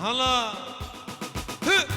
هلا هه.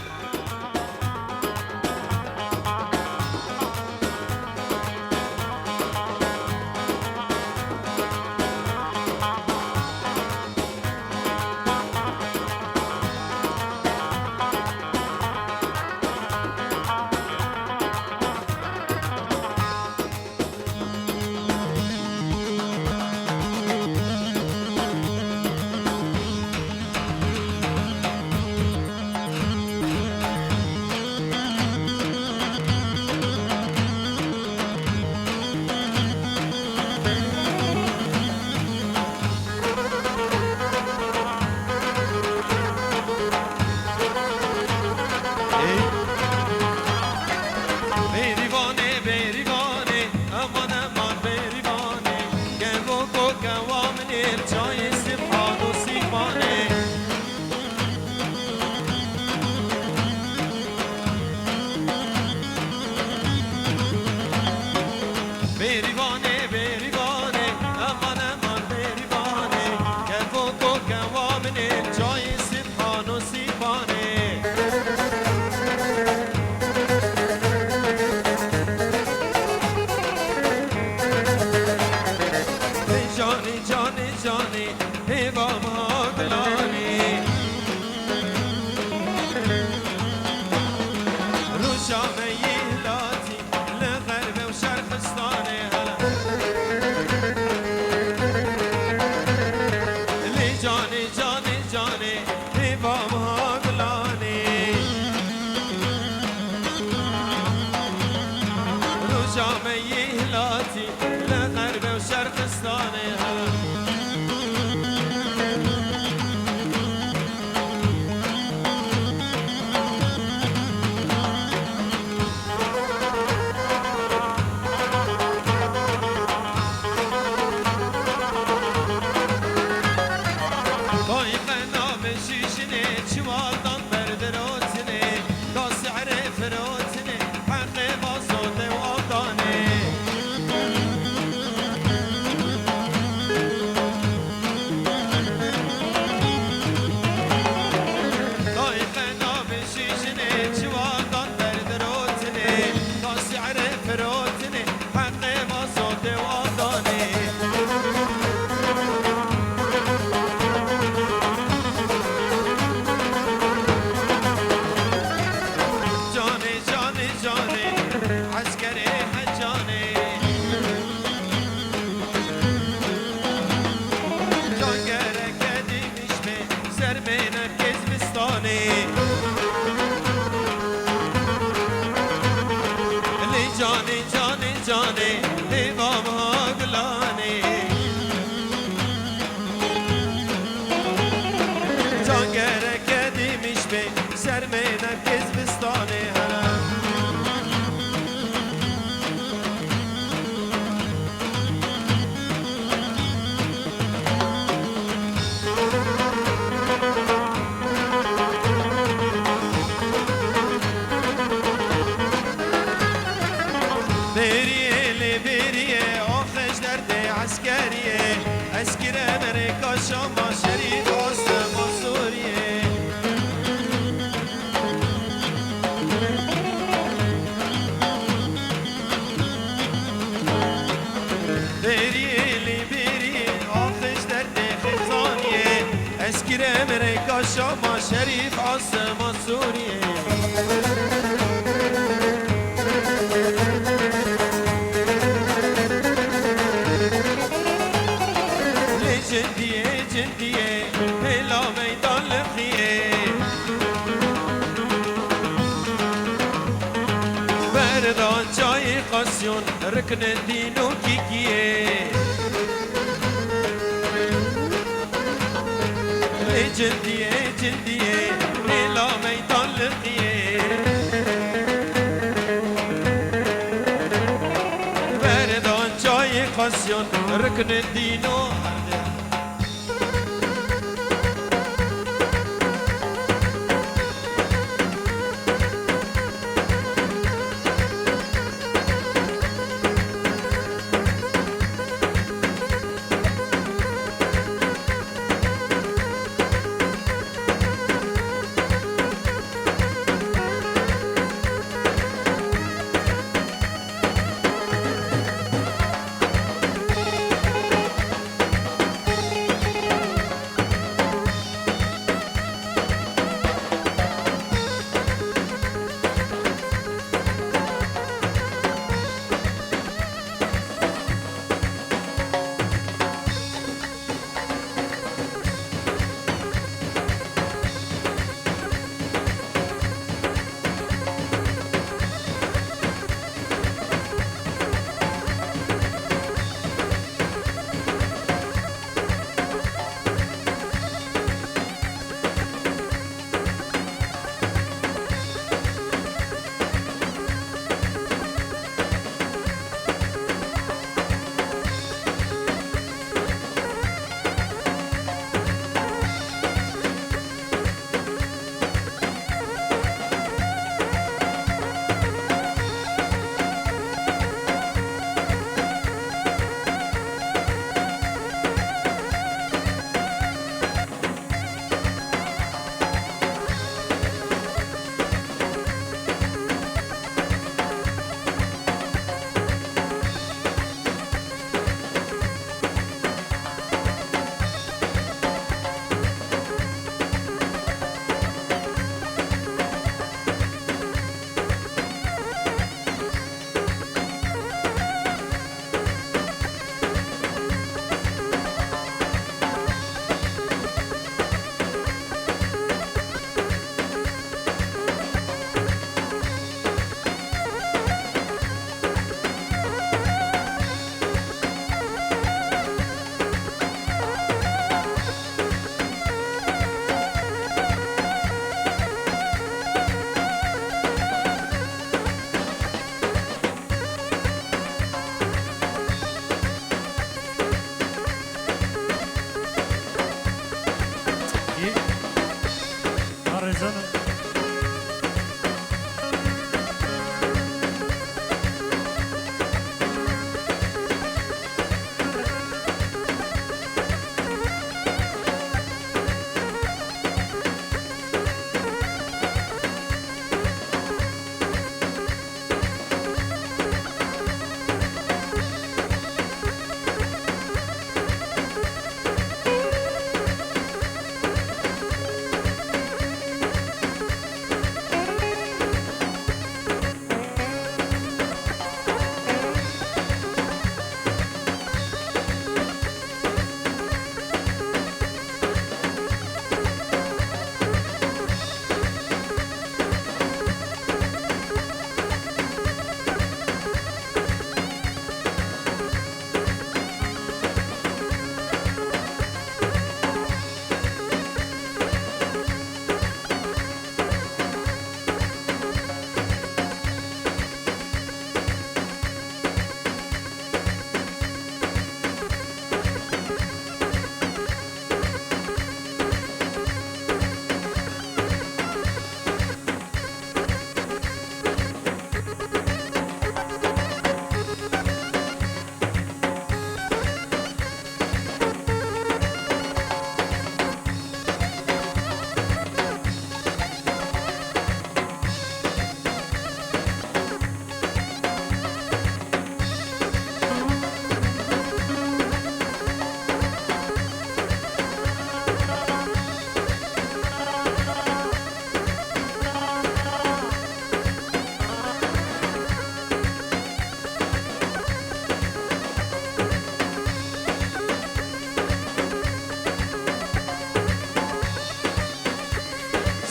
شما شریف آسمان سوریه جدیه جدیه هلا میدان لقیه بردان جای قاسیون رکن دینو کیکیه جدیه جدیه هلا میدان لقیه بردان جای قاسیون رکن دینو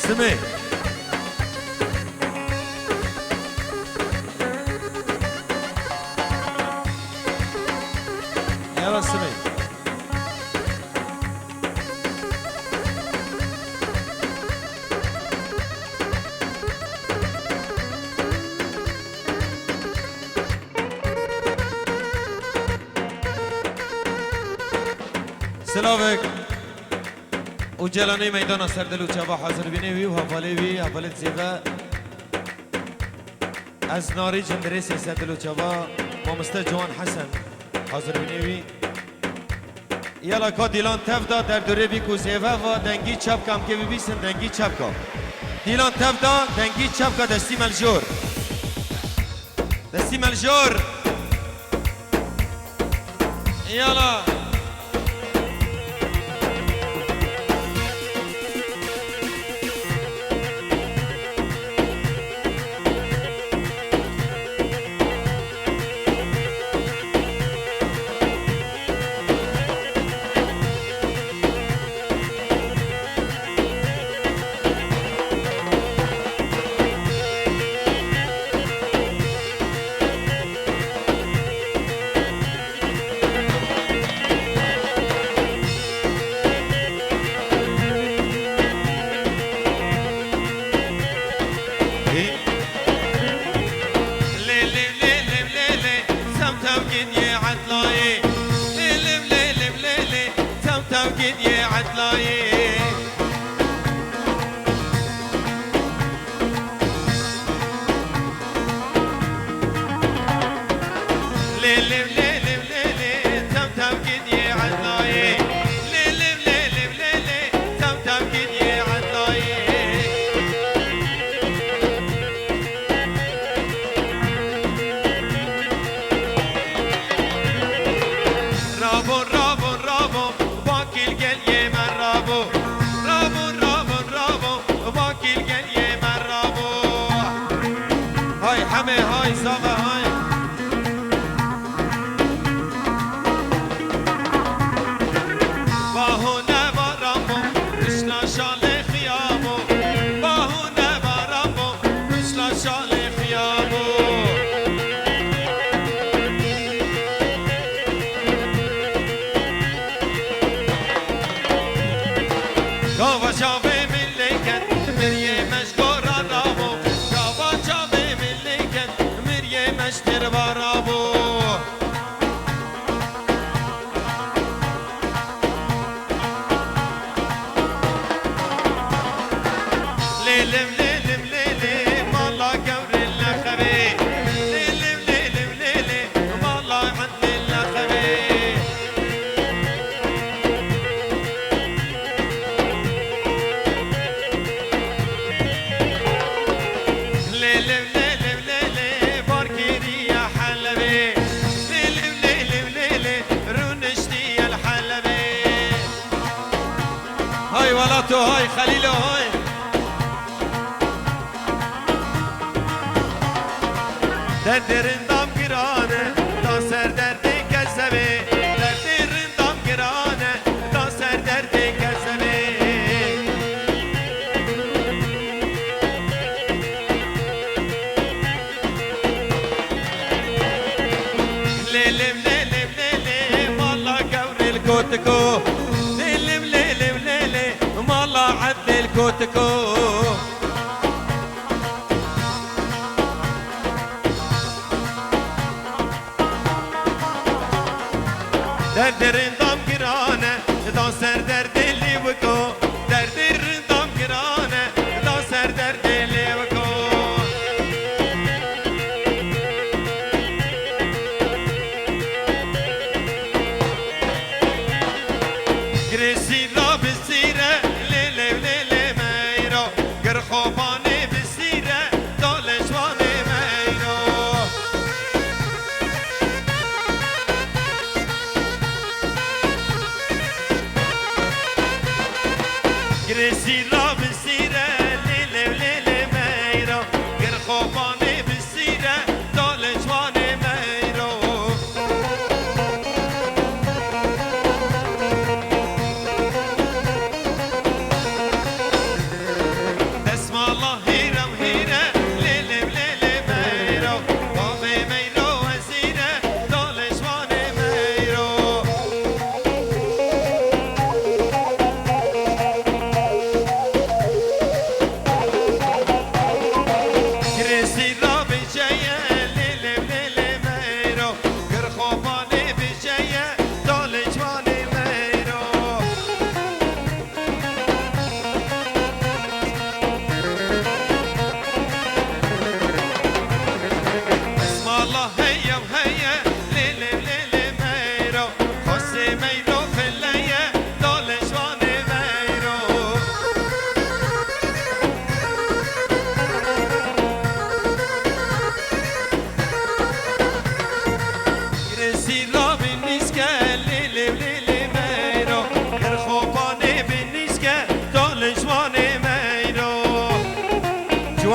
سمي يلا سمي سلاوك وجلاني ميدان سردلو چابا حاضر بینی وی و حفاله وی حفالت زیبه از ناری جندریس سردلو چابا مامسته جوان حسن حاضر بینی وی یالا که دیلان تفدا در دوره بی کو زیبه و دنگی چپ کم که ببیسن دنگی چپ کم دیلان تفدا دنگی چپ که دستی ملجور دستی ملجور یالا هاي خليله هاي دردرن دام گرانه تا سر درد کسبه دردرن دام گرانه تا سر درد کسبه لیلم لیلم لیلم والله قور الكوتكو لیلم لیلم لیلم والله عدل الكوتكو درد رندام گرانه تا سر درد لی بکو درد رندام گرانه تا سر درد لی بکو گریسی را بسیره لیلی لیلی میرو گر خوبانه بسیره دالشوانه میرو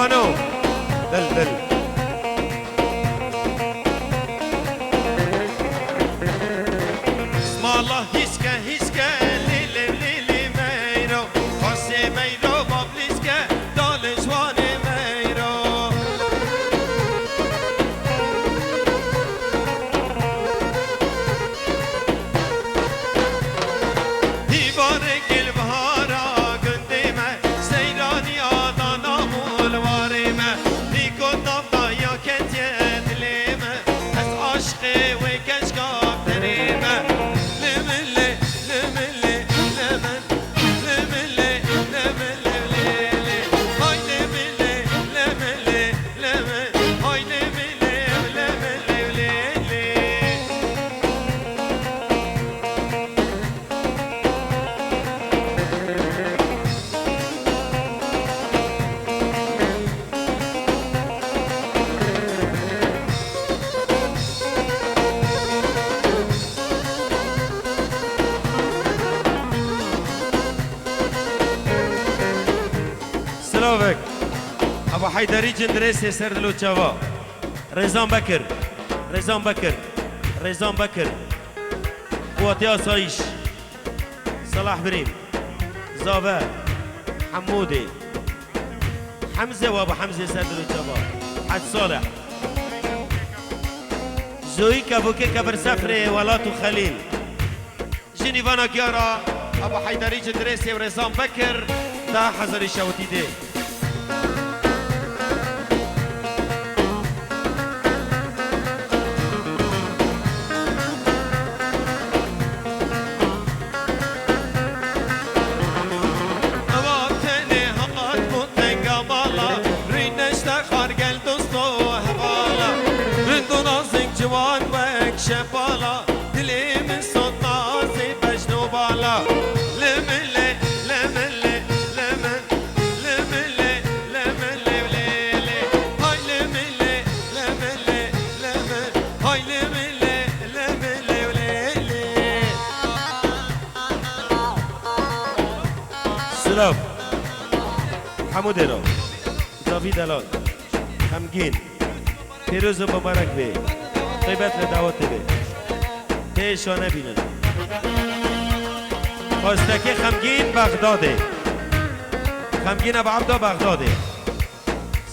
جوانو دل دل اسم الله هیچ که لیلی لیلی میرو خاصی میرو بابلیس که دال جوان میرو دیوار گل بهارا گنده من سیرانی آدانا مولواری من نیکو نافتا یا کتیه دلی من از عشق و کشکاب دری من لمله لمله لمن لمله لمله لیلی های لمله لمله لمن های لمله لمله لیلی سلامك ابو حيدري جندريس يسر له تشافا رزان بكر رزان بكر رزان بكر قواتي صايش صلاح بريم زابا حمودي حمزه وابو حمزه يسر له تشافا حج صالح زوي كابوكي كبر سفري ولاتو خليل جنيفانا كيارا ابو حيدري جندريس ورزان بكر دا حضري شوتي دي جوان وك شبالا دلي من صوت نازي بجنو بالا لملي لملي لمن لملي لملي وليلي هاي لملي لملي لمن هاي لملي لملي وليلي سلام حمودي رو زاوی دلال همگین پیروز و مبارک بی غیبت لدعوت بی پیشانه بینن خواستکی خمگین بغداده خمگین ابو عبدا بغداده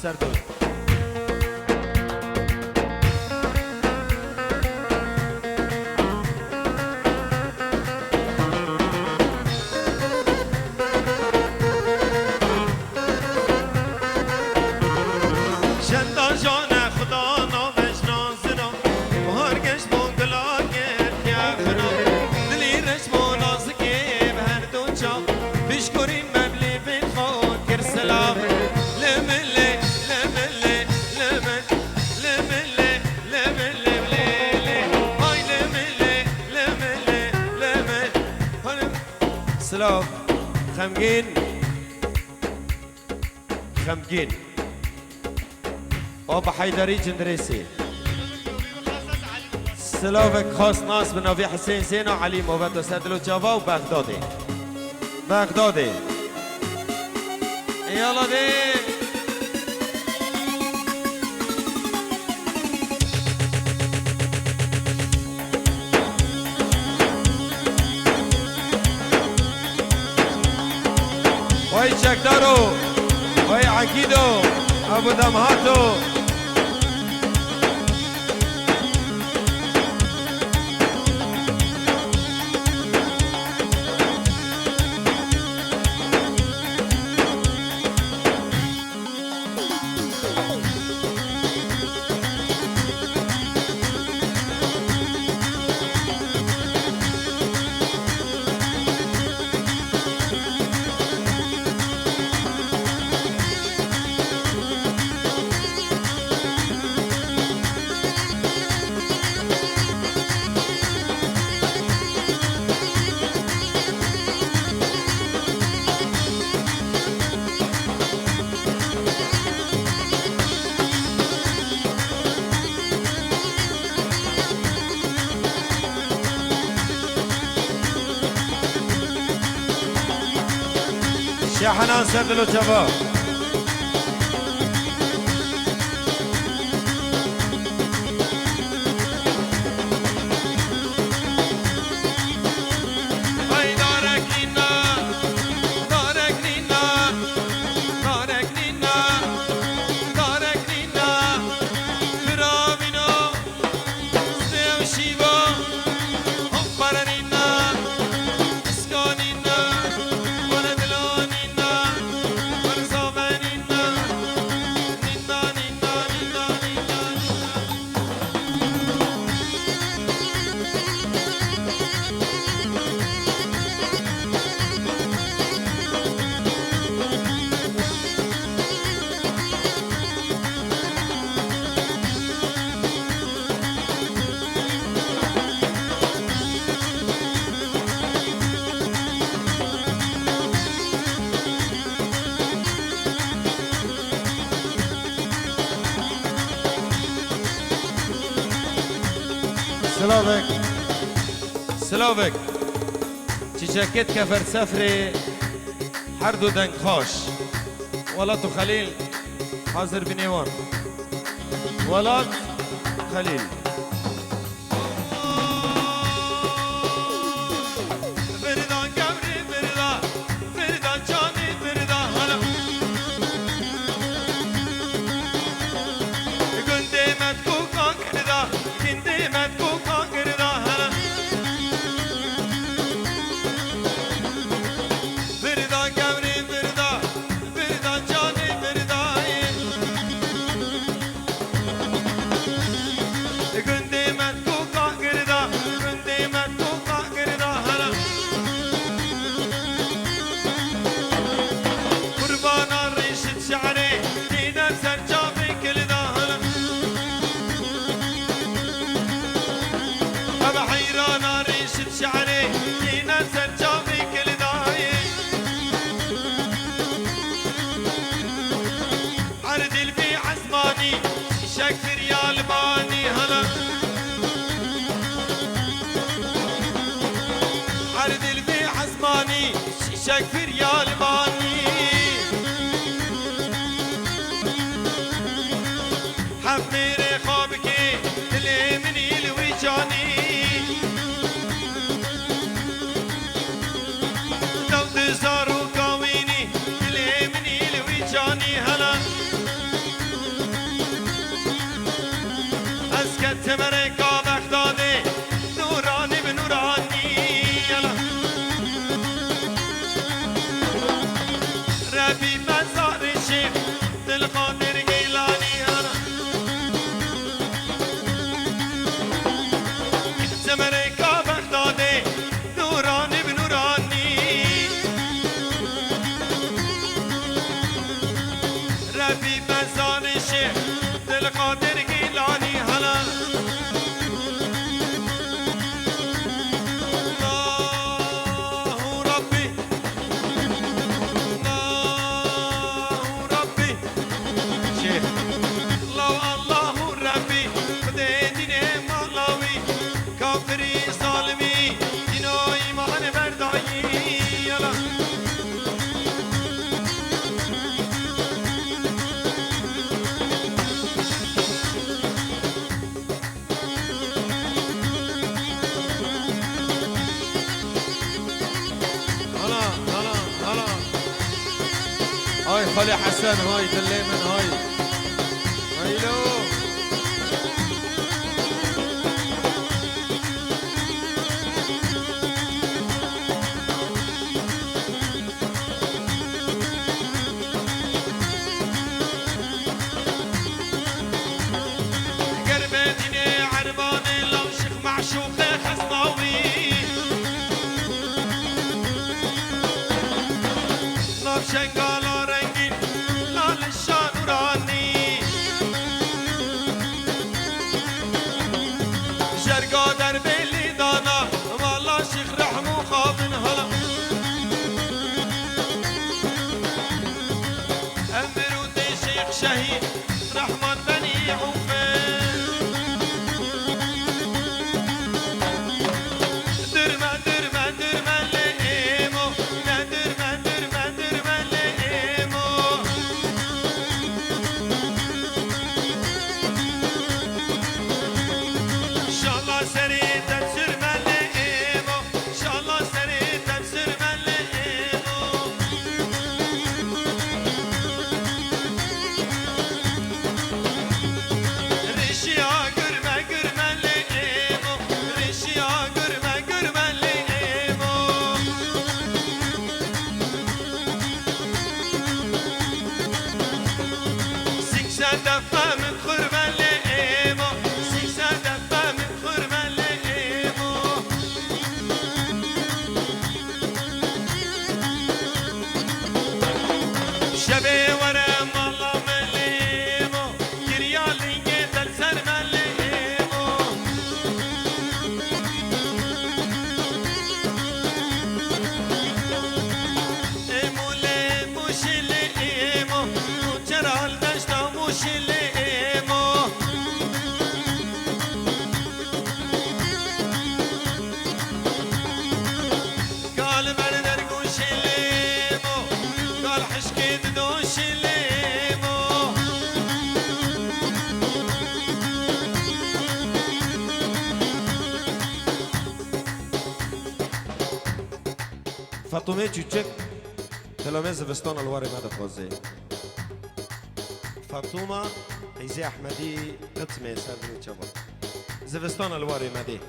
سردون شندان جان خدا نامش نازنم بهار گشت بونگلا گرد یخنم دلی رشم و نازکی به هر دو جا پیش کریم مبلی بین خود گر سلام لمله لمله لمن لمله لمله ولیله های لمله لمله لمن سلام خمگین خمگین بابا حيدري جندريسي سلافك خاص ناس بنوفي حسين زين وعلي موبت وسدلو جافا وبغدادي بغدادي يلا دي وای چکدارو وای عقیدو ابو دمهاتو شيخ حنان سدلو جبا سلاوك سلاوك چیچکت کفر سفر هر دو دنگ خوش ولات و خلیل حاضر بنیوان ولات خلیل Ferida gavri Ferida Ferida cani Ferida hala Gündemet kukan kırda Gündemet kukan kırda hala Ferida gavri Ferida Ferida cani Ferida Gündemet kukan kırda Gündemet kukan kırda hala قربانا ريشة شعري دينا سرجافي كل دهنا أبا حيرانا ريشة شعري دينا سرجافي كل دهي عرض البي عزماني شكر يا الماني هلا عرض البي عزماني شكر يا الماني حميري خوابكي اللي مني الوجاني لو تزاروا قاويني اللي مني الوجاني هلا اسكت مريكا بغدادي نوراني بنوراني يلا ربي مزار الشيخ القادر جيلاني هلا زمريكا بغدادي نوراني بنوراني ربي مزار الشيخ القادر جيلاني هلا الله ربي الله ربي شيخ الله الله ربي خديني مالاوي كافري ظالمي دينو ايمان بردايي يلا هلا هلا هلا هاي خالي حسن هاي دليمن هاي هايلو قربتني عرباني لو شيخ معشوق خزماوي لو شنقالا رنگين لا للشان وراني شرقا دربي اللي دانا والله شيخ رحمو خابن هلا أمرو دي شيخ شهيد رحمن بني عوفين درما درما درما لئيمو لا درما درما درما لئيمو إن شاء الله سريع تنسر ما لئيمو إن شاء الله سريع تنسر ما لئيمو شلیمو فاطمه چوچک تلامه زبستان الواری مدى خوازه فاطمه عیزی احمدی قطمه سردنی چبا زبستان الواری مدی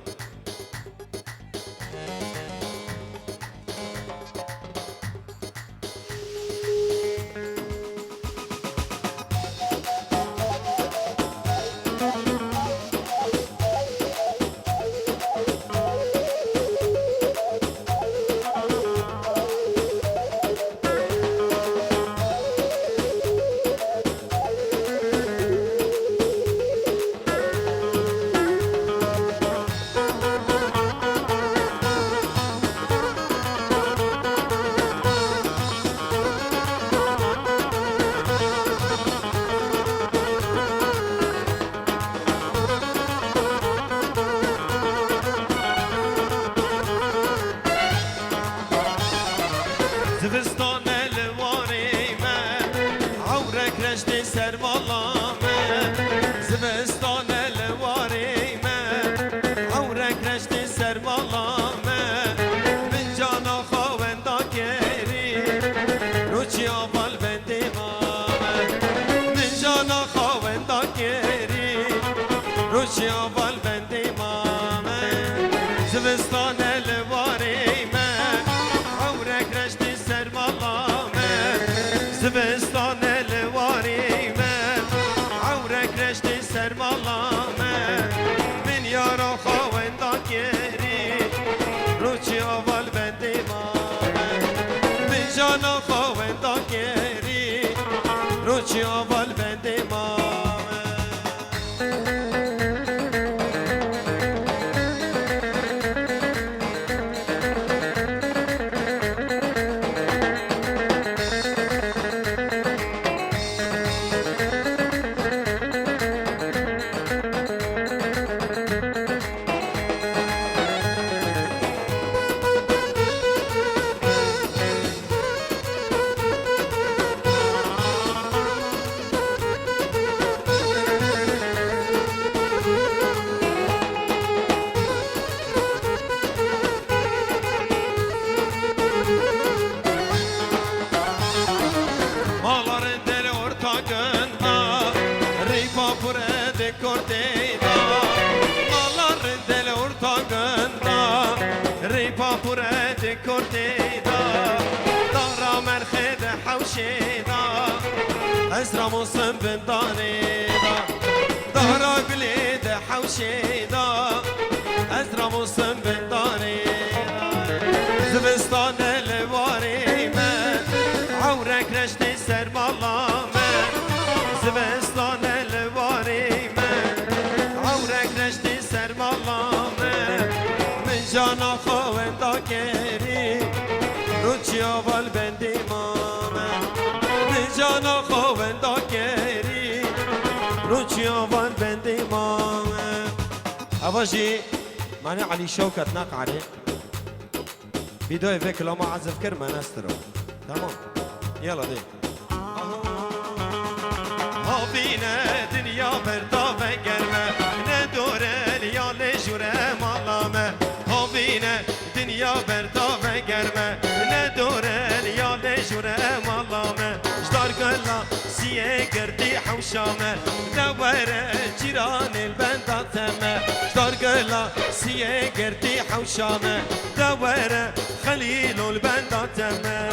زبستان الواری من عورك رشت سر والله زبستان الواری من عورك رشت سر والله من جانا خواهندا کری روچی آوال بندی من جانا خواهندا کری روچی آوال بندی زبستان الواری من عورك رشت سر والله زبستان الواری من عورك رشت سر والله من یارا خواهندا کری روچی آوال بندی من جانا خواهندا کری روچی آوال بندی Malların deli ortağında Reypa pure kordeyda Malların deli ortağında Reypa pure kordeyda Dahra merhede havşeyda Ezra muslim bin daneyda Dahra gülide havşeyda Ezra muslim bin daneyda Zibistan elvari men عورك رشت سر مالامه زبستان الواری من عورك رشت سر مالامه من جانا خواهندا کری روچی آوال بندی مامه من جانا خواهندا کری روچی آوال بندی مامه اواجی معنی علی شوکت نقعره بیدای فکر لما عزف کرمه نسترو تمام يلا دي هابينا دنيا بردا بقرمه ندور اليال جوره مالامه هابينا دنيا بردا بقرمه ندور اليال جوره مالامه جدار قلا سيه قردي حوشامه دور جيران البندا تمه جدار قلا سيه قردي حوشامه دور خليل البندا تمه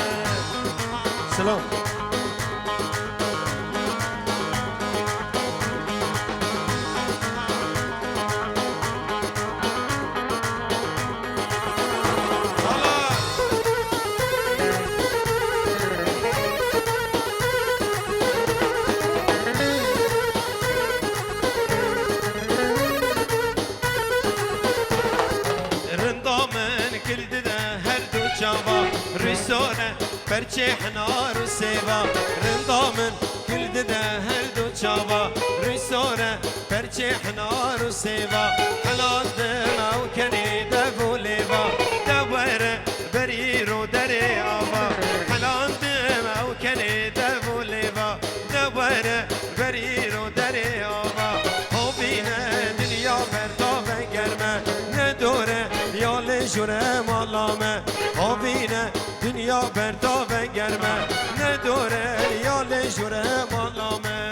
سلام برچه حنار و سیوا رندامن کل ده هر دو چاوا ریسانه برچه حنار و سیوا حلال دم او کنی دو لیوا دوره بری رو دری آوا حلال دم او کنی دو لیوا دوره مالامه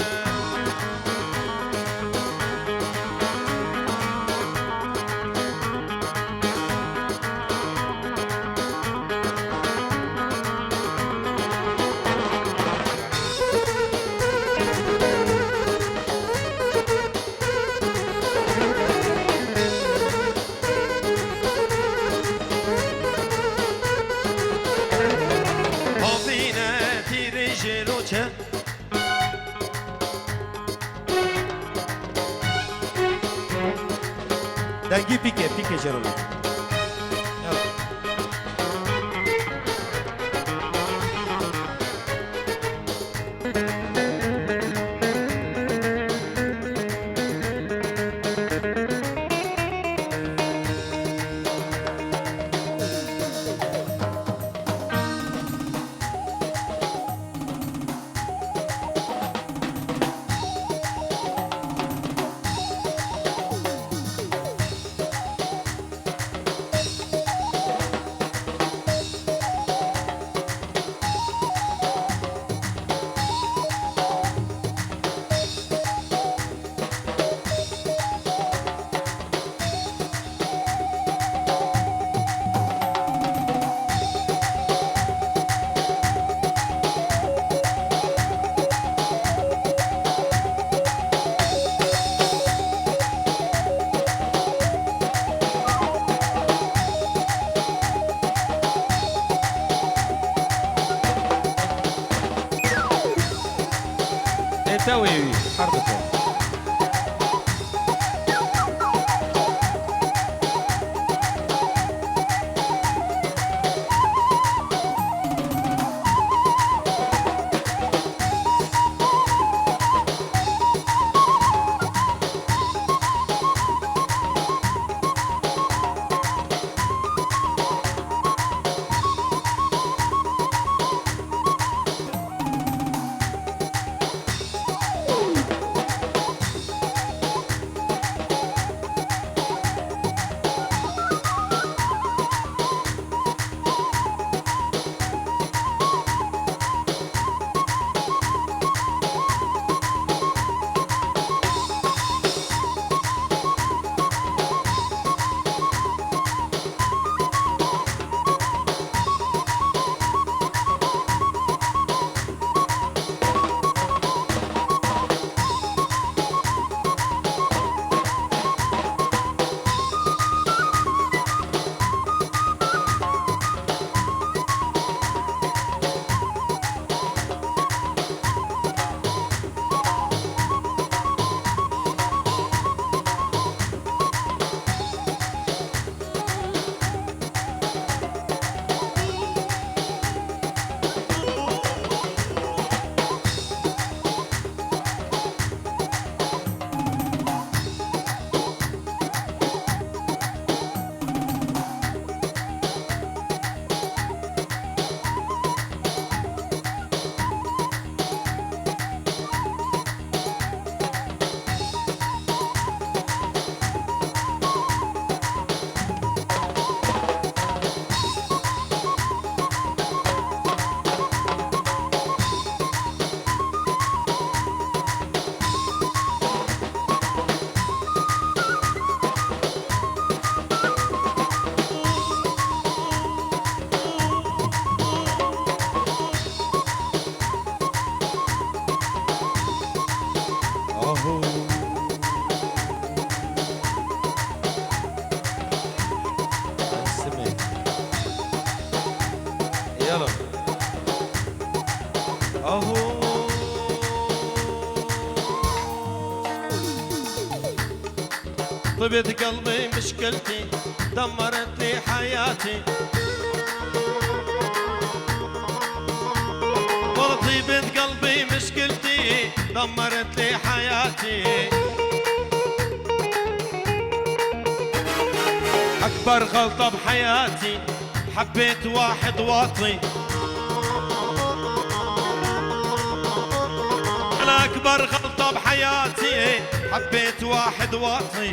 دنگی پیکه جرالو تاوي حربته يلا اهو طبيت قلبي مشكلتي دمرت لي حياتي والله طيبت قلبي مشكلتي دمرت لي حياتي أكبر غلطة بحياتي حبيت واحد واطي أنا أكبر غلطة بحياتي حبيت واحد واطي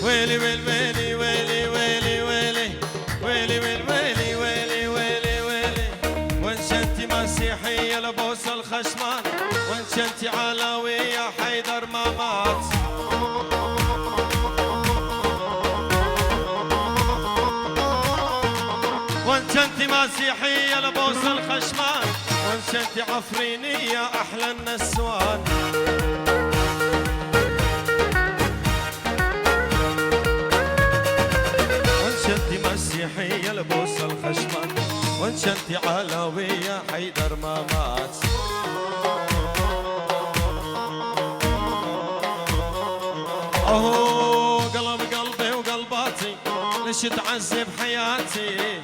ويلي ويلي ويلي ويلي ويلي ويلي ويلي ويلي ويلي ويلي ويلي لبوس الخشمان وان كنتي علاوي يا حيدر ما مات وان كنتي مسيحية لبوس الخشمان وان كنتي عفرينية احلى النسوان وان كنتي مسيحية لبوس الخشمان وان كنتي علاوية حيدر ما مات اهو قلب قلبي وقلباتي ليش تعذب حياتي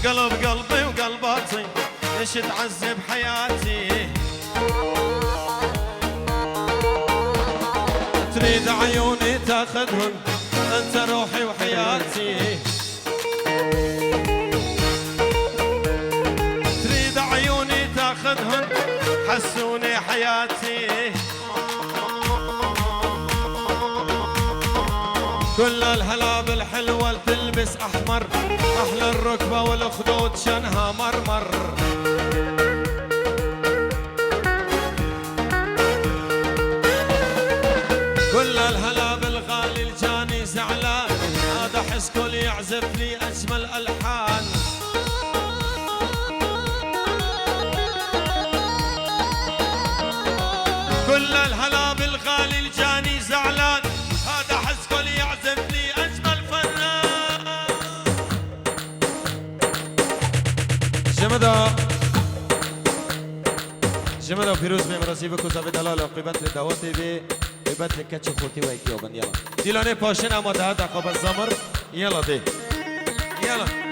قلب قلبي وقلباتي ليش تعذب حياتي تريد عيوني تاخذهن انت روحي وحياتي تريد عيوني تاخذهن حسوني حياتي كل الهلاب الحلوة تلبس احمر احلى الركبة والخدود شنها مرمر كل الهلاب الغالي الجاني زعلان هذا حس كل يعزف لي اجمل الحان كل الهلاب الغالي الجاني زعلان هذا حس كل يعزف لي اجمل فنان جمدا فیروز به مراسم کوتاه دلال عاقبت لدواتی به عاقبت لکچ خوتی و یکی آبن یلا دیلانه پاشن اما ده دقیقه زمر یلا ده یلا